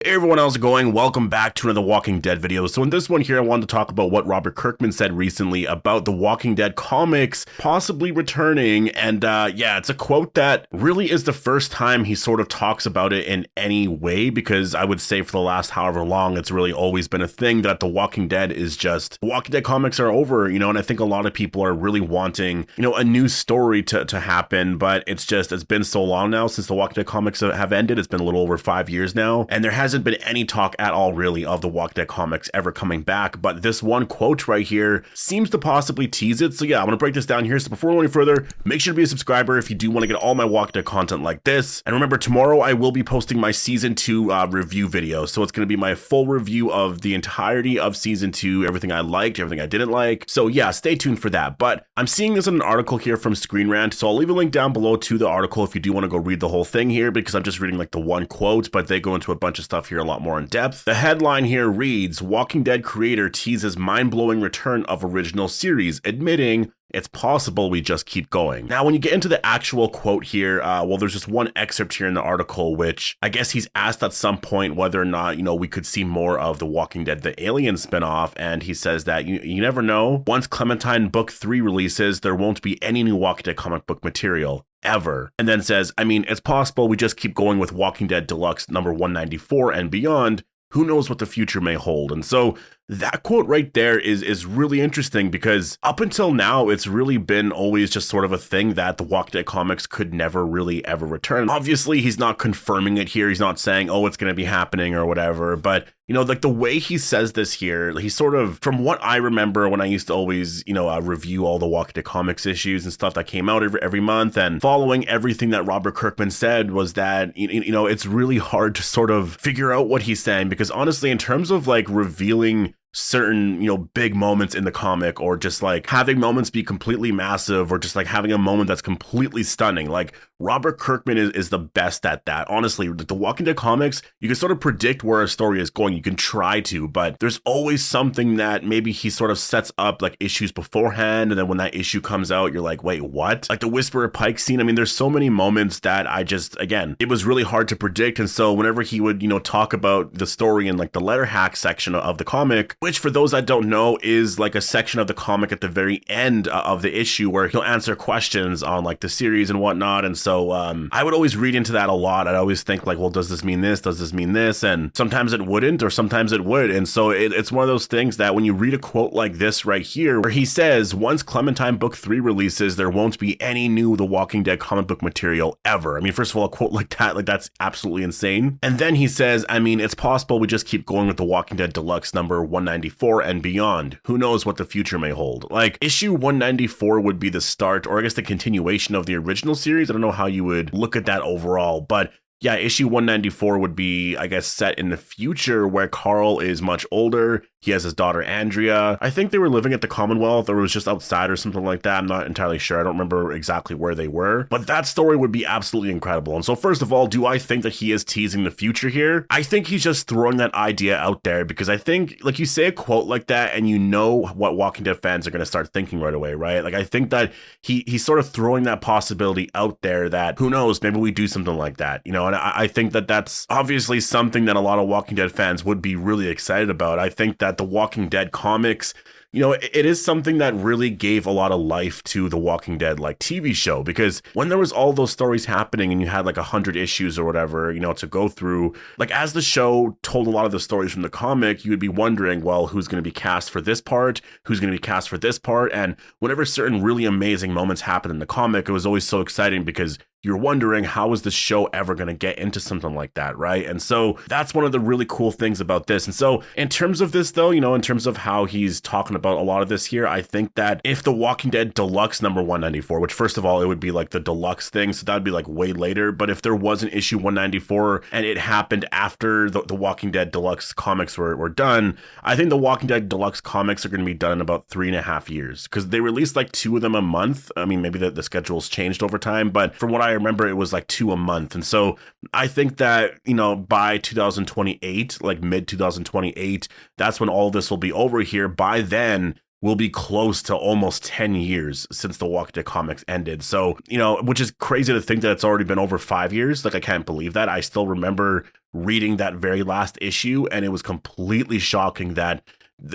Hey everyone, how's it going? Welcome back to another Walking Dead video. So in this one here, I wanted to talk about what Robert Kirkman said recently about the Walking Dead comics possibly returning. And yeah, it's a quote that really is the first time he sort of talks about it in any way, because I would say for the last however long, it's really always been a thing that the Walking Dead is just, Walking Dead comics are over, and I think a lot of people are really wanting, a new story to happen, but it's been so long now since the Walking Dead comics have ended. It's been a little over 5 years now, and there hasn't been any talk at all really of the Walking Dead comics ever coming back, but this one quote right here seems to possibly tease it. So yeah, I'm gonna break this down here. So before we go any further, make sure to be a subscriber if you do want to get all my Walking Dead content like this. And remember, tomorrow I will be posting my season 2 review video. So it's gonna be my full review of the entirety of season 2, everything I liked, everything I didn't like. So yeah, stay tuned for that. But I'm seeing this in an article here from Screen Rant, so I'll leave a link down below to the article if you do want to go read the whole thing here, because I'm just reading like the one quote, but they go into a bunch of stuff here a lot more in depth. The headline here reads, Walking Dead creator teases mind-blowing return of original series, admitting it's possible we just keep going. Now, when you get into the actual quote here, well, there's just one excerpt here in the article, which I guess he's asked at some point whether or not, we could see more of the Walking Dead, the Alien spinoff. And he says that you never know. Once Clementine Book 3 releases, there won't be any new Walking Dead comic book material ever. And then says, it's possible we just keep going with Walking Dead Deluxe number 194 and beyond. Who knows what the future may hold? And so that quote right there is really interesting, because up until now, it's really been always just sort of a thing that the Walking Dead comics could never really ever return. Obviously, he's not confirming it here. He's not saying, oh, it's going to be happening or whatever. But, like the way he says this here, he sort of, from what I remember when I used to always, review all the Walking Dead comics issues and stuff that came out every month, and following everything that Robert Kirkman said was that, it's really hard to sort of figure out what he's saying, because honestly, in terms of like revealing certain, big moments in the comic, or just like having moments be completely massive, or just like having a moment that's completely stunning, like Robert Kirkman is the best at that. Honestly, the Walking Dead comics, you can sort of predict where a story is going. You can try to, but there's always something that maybe he sort of sets up like issues beforehand, and then when that issue comes out, you're like, wait, what? Like the Whisperer Pike scene. There's so many moments that again, it was really hard to predict. And so whenever he would, talk about the story in like the letter hack section of the comic, which for those that don't know is like a section of the comic at the very end of the issue where he'll answer questions on like the series and whatnot. And so I would always read into that a lot. I'd always think like, well, does this mean this? Does this mean this? And sometimes it wouldn't, or sometimes it would. And so it's one of those things that when you read a quote like this right here, where he says, once Clementine Book 3 releases, there won't be any new The Walking Dead comic book material ever. First of all, a quote like that, like that's absolutely insane. And then he says, it's possible we just keep going with The Walking Dead Deluxe number 194 and beyond. Who knows what the future may hold? Like issue 194 would be the start, or I guess the continuation of the original series. I don't know how you would look at that overall, but yeah, issue 194 would be, I guess, set in the future where Carl is much older. He has his daughter, Andrea. I think they were living at the Commonwealth, or it was just outside or something like that. I'm not entirely sure. I don't remember exactly where they were, but that story would be absolutely incredible. And so first of all, do I think that he is teasing the future here? I think he's just throwing that idea out there, because I think, like, you say a quote like that and you know what Walking Dead fans are going to start thinking right away, right? Like, I think that he's sort of throwing that possibility out there that, who knows, maybe we do something like that, and I think that that's obviously something that a lot of Walking Dead fans would be really excited about. I think that the Walking Dead comics, it is something that really gave a lot of life to the Walking Dead like TV show, because when there was all those stories happening and you had like 100 issues or whatever, to go through, like as the show told a lot of the stories from the comic, you would be wondering, well, who's going to be cast for this part? Who's going to be cast for this part? And whenever certain really amazing moments happen in the comic, it was always so exciting, because you're wondering, how is this show ever going to get into something like that, right? And so that's one of the really cool things about this. And so in terms of this though, in terms of how he's talking about a lot of this here, I think that if the Walking Dead Deluxe number 194, which first of all, it would be like the deluxe thing, so that'd be like way later, but if there was an issue 194 and it happened after the Walking Dead Deluxe comics were done, I think the Walking Dead Deluxe comics are going to be done in about 3.5 years, because they released like 2 of them a month. Maybe the schedule's changed over time, but from what I remember, it was like 2 a month. And so I think that, by 2028, like mid 2028, that's when all this will be over here. By then, we'll be close to almost 10 years since the Walking Dead comics ended. So, which is crazy to think that it's already been over 5 years. Like, I can't believe that. I still remember reading that very last issue, and it was completely shocking that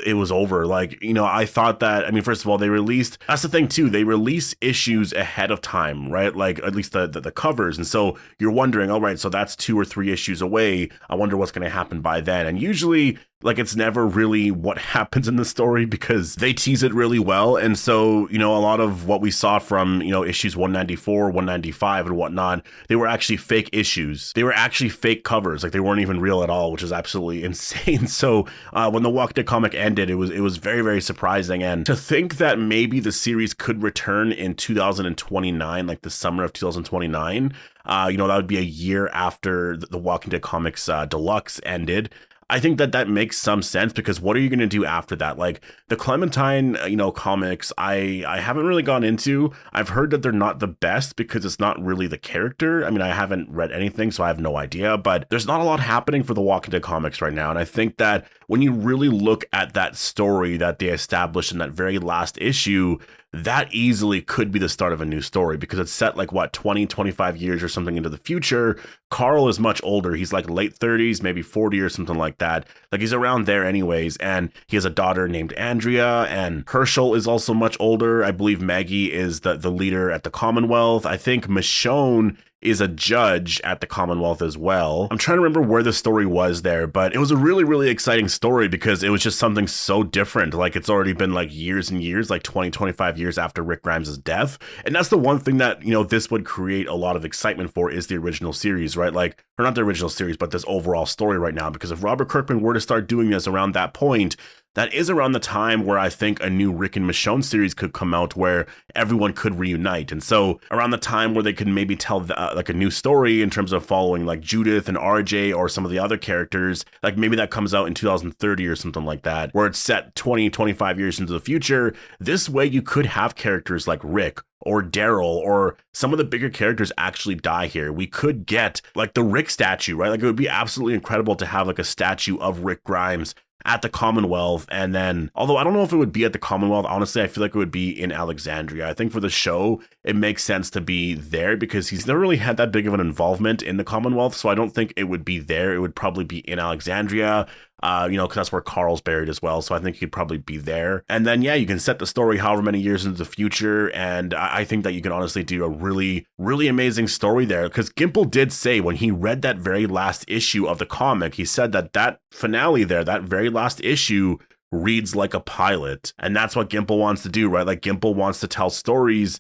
it was over. Like, you know, I thought that, I mean, first of all, that's the thing too, they release issues ahead of time, right? Like, at least the covers. And so you're wondering, all right, so that's 2 or 3 issues away. I wonder what's going to happen by then. And usually, like, it's never really what happens in the story because they tease it really well. And so, you know, a lot of what we saw from, you know, issues 194, 195 and whatnot, they were actually fake issues. They were actually fake covers. Like, they weren't even real at all, which is absolutely insane. So when the Walking Dead comic ended, it was very, very surprising. And to think that maybe the series could return in 2029, like the summer of 2029, you know, that would be a year after the Walking Dead comics deluxe ended. I think that makes some sense, because what are you going to do after that? Like, the Clementine, you know, comics, I haven't really gone into. I've heard that they're not the best because it's not really the character. I mean, I haven't read anything, so I have no idea, but there's not a lot happening for the Walking Dead comics right now. And I think that when you really look at that story that they established in that very last issue, that easily could be the start of a new story, because it's set like, what, 20, 25 years or something into the future. Carl is much older. He's like late 30s, maybe 40 or something like that. Like, he's around there anyways. And he has a daughter named Andrea, and Herschel is also much older. I believe Maggie is the leader at the Commonwealth. I think Michonne is a judge at the Commonwealth as well. I'm trying to remember where the story was there, but it was a really, really exciting story because it was just something so different. Like, it's already been like years and years, like 20, 25 years after Rick Grimes' death. And that's the one thing that, you know, this would create a lot of excitement for, is the original series, right? Like, or not the original series, but this overall story right now. Because if Robert Kirkman were to start doing this around that point, that is around the time where I think a new Rick and Michonne series could come out where everyone could reunite. And so around the time where they could maybe tell like a new story in terms of following like Judith and RJ or some of the other characters, like maybe that comes out in 2030 or something like that, where it's set 20, 25 years into the future. This way you could have characters like Rick or Daryl or some of the bigger characters actually die here. We could get like the Rick statue, right? Like, it would be absolutely incredible to have like a statue of Rick Grimes at the Commonwealth. And then, although I don't know if it would be at the Commonwealth, honestly, I feel like it would be in Alexandria. I think for the show, it makes sense to be there because he's never really had that big of an involvement in the Commonwealth. So I don't think it would be there. It would probably be in Alexandria. You know, because that's where Carl's buried as well. So I think he'd probably be there. And then, yeah, you can set the story however many years into the future. And I think that you can honestly do a really, really amazing story there. Because Gimple did say when he read that very last issue of the comic, he said that finale there, that very last issue, reads like a pilot. And that's what Gimple wants to do, right? Like, Gimple wants to tell stories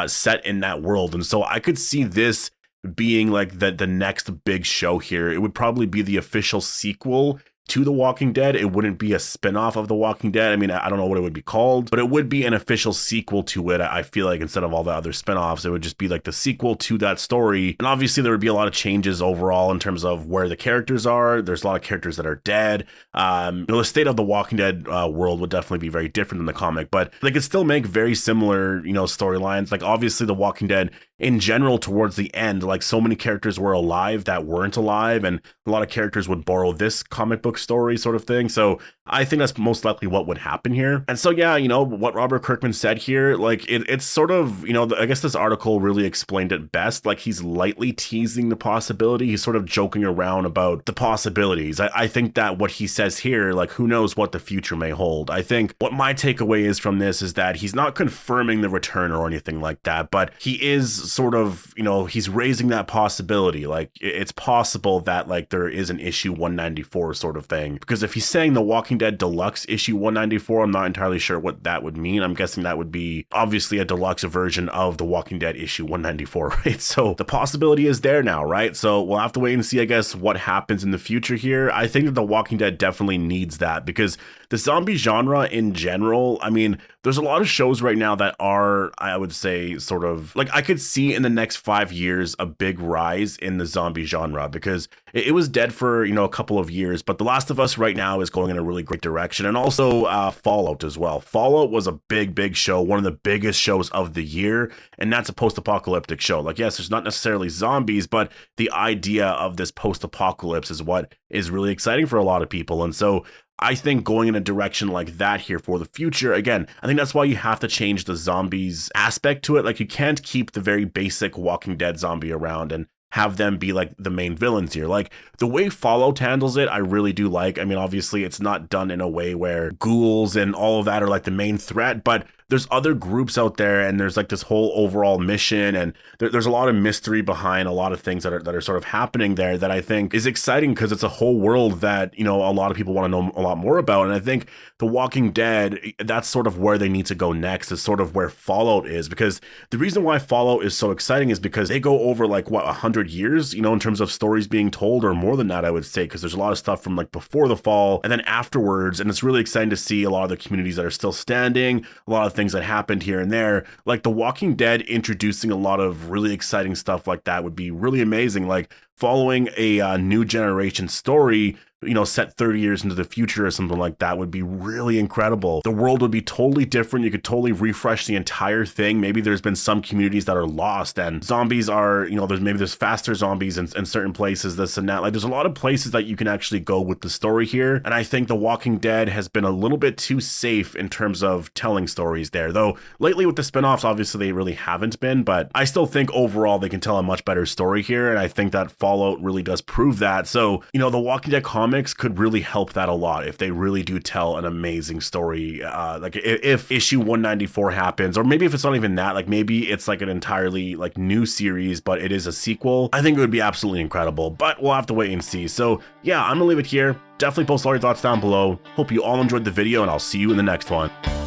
set in that world. And so I could see this being like the next big show here. It would probably be the official sequel to The Walking Dead. It wouldn't be a spin-off of The Walking Dead. I mean, I don't know what it would be called, but it would be an official sequel to it. I feel like instead of all the other spin-offs, it would just be like the sequel to that story. And obviously there would be a lot of changes overall in terms of where the characters are. There's a lot of characters that are dead. You know, the state of The Walking Dead world would definitely be very different than the comic, but they could still make very similar, you know, storylines. Like, obviously The Walking Dead in general, towards the end, like, so many characters were alive that weren't alive, and a lot of characters would borrow this comic book story sort of thing. So I think that's most likely what would happen here. And so, yeah, you know, what Robert Kirkman said here, like, it's sort of, you know, I guess this article really explained it best. Like, he's lightly teasing the possibility. He's sort of joking around about the possibilities. I think that what he says here, like, who knows what the future may hold. I think what my takeaway is from this is that he's not confirming the return or anything like that, but he is sort of, you know, he's raising that possibility. Like, it's possible that, like, there is an issue 194 sort of thing. Because if he's saying The Walking Dead Deluxe issue 194, I'm not entirely sure what that would mean. I'm guessing that would be obviously a deluxe version of The Walking Dead issue 194, right? So the possibility is there now, right? So we'll have to wait and see, I guess, what happens in the future here. I think that The Walking Dead definitely needs that, because the zombie genre in general, I mean, there's a lot of shows right now that are, I would say, sort of like, I could see in the next 5 years a big rise in the zombie genre, because it was dead for, you know, a couple of years, but The Last of Us right now is going in a really great direction. And also Fallout as well. Fallout was a big show, one of the biggest shows of the year, and that's a post-apocalyptic show. Like, yes, there's not necessarily zombies, but the idea of this post-apocalypse is what is really exciting for a lot of people. And so I think going in a direction like that here for the future, again, I think that's why you have to change the zombies aspect to it. Like, you can't keep the very basic Walking Dead zombie around and have them be like the main villains here. Like the way Fallout handles it, I really do like. I mean, obviously it's not done in a way where ghouls and all of that are like the main threat, but there's other groups out there, and there's like this whole overall mission, and there's a lot of mystery behind a lot of things that are sort of happening there that I think is exciting, because it's a whole world that, you know, a lot of people want to know a lot more about. And I think The Walking Dead, that's sort of where they need to go next, is sort of where Fallout is, because the reason why Fallout is so exciting is because they go over like what, 100 years, you know, in terms of stories being told, or more than that, I would say, because there's a lot of stuff from like before the fall and then afterwards, and it's really exciting to see a lot of the communities that are still standing, a lot of things that happened here and there. Like The Walking Dead introducing a lot of really exciting stuff like that would be really amazing. Like following a new generation story, you know, set 30 years into the future or something like that would be really incredible. The world would be totally different. You could totally refresh the entire thing. Maybe there's been some communities that are lost, and zombies are, you know, there's faster zombies in certain places, this and that. Like there's a lot of places that you can actually go with the story here. And I think The Walking Dead has been a little bit too safe in terms of telling stories there. Though lately with the spinoffs, obviously they really haven't been, but I still think overall they can tell a much better story here. And I think that Fallout really does prove that. So, you know, The Walking Dead comics could really help that a lot if they really do tell an amazing story. Like if issue 194 happens, or maybe if it's not even that, like maybe it's like an entirely like new series, but it is a sequel, I think it would be absolutely incredible, but we'll have to wait and see. So yeah, I'm gonna leave it here. Definitely post all your thoughts down below. Hope you all enjoyed the video, and I'll see you in the next one.